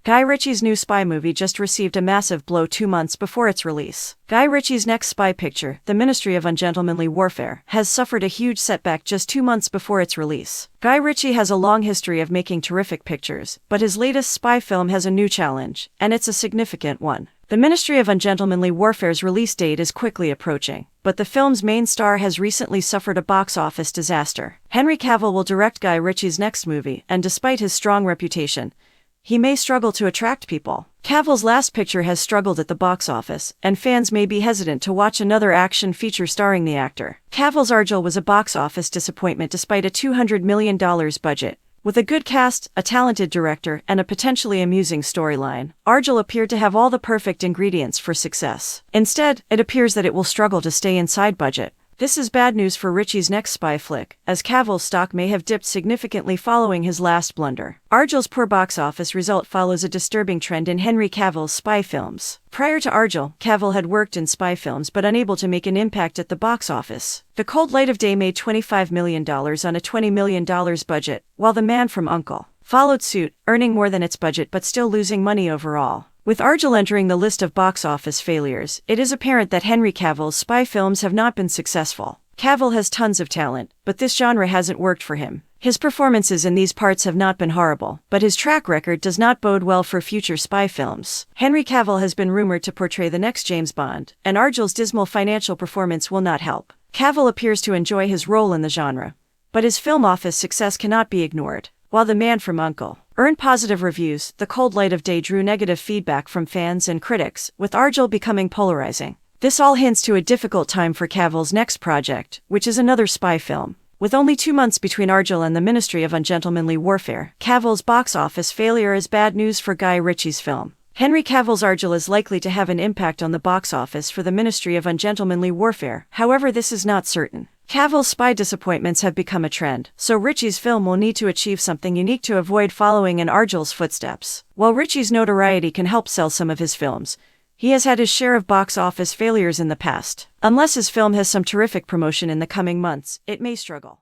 Guy Ritchie's new spy movie just received a massive blow 2 months before its release. Guy Ritchie's next spy picture, The Ministry of Ungentlemanly Warfare, has suffered a huge setback just 2 months before its release. Guy Ritchie has a long history of making terrific pictures, but his latest spy film has a new challenge, and it's a significant one. The Ministry of Ungentlemanly Warfare's release date is quickly approaching, but the film's main star has recently suffered a box office disaster. Henry Cavill will direct Guy Ritchie's next movie, and despite his strong reputation, he may struggle to attract people. Cavill's last picture has struggled at the box office, and fans may be hesitant to watch another action feature starring the actor. Cavill's Argylle was a box office disappointment despite a $200 million budget. With a good cast, a talented director, and a potentially amusing storyline, Argylle appeared to have all the perfect ingredients for success. Instead, it appears that it will struggle to stay inside budget. This is bad news for Ritchie's next spy flick, as Cavill's stock may have dipped significantly following his last blunder. Argylle's poor box office result follows a disturbing trend in Henry Cavill's spy films. Prior to Argylle, Cavill had worked in spy films but unable to make an impact at the box office. The Cold Light of Day made $25 million on a $20 million budget, while The Man from U.N.C.L.E. followed suit, earning more than its budget but still losing money overall. With Argylle entering the list of box office failures, it is apparent that Henry Cavill's spy films have not been successful. Cavill has tons of talent, but this genre hasn't worked for him. His performances in these parts have not been horrible, but his track record does not bode well for future spy films. Henry Cavill has been rumored to portray the next James Bond, and Argylle's dismal financial performance will not help. Cavill appears to enjoy his role in the genre, but his film office success cannot be ignored. While The Man from U.N.C.L.E. earned positive reviews, The Cold Light of Day drew negative feedback from fans and critics, with Argylle becoming polarizing. This all hints to a difficult time for Cavill's next project, which is another spy film. With only 2 months between Argylle and The Ministry of Ungentlemanly Warfare, Cavill's box office failure is bad news for Guy Ritchie's film. Henry Cavill's Argylle is likely to have an impact on the box office for The Ministry of Ungentlemanly Warfare, however this is not certain. Cavill's spy disappointments have become a trend, so Ritchie's film will need to achieve something unique to avoid following in Argylle's footsteps. While Ritchie's notoriety can help sell some of his films, he has had his share of box office failures in the past. Unless his film has some terrific promotion in the coming months, it may struggle.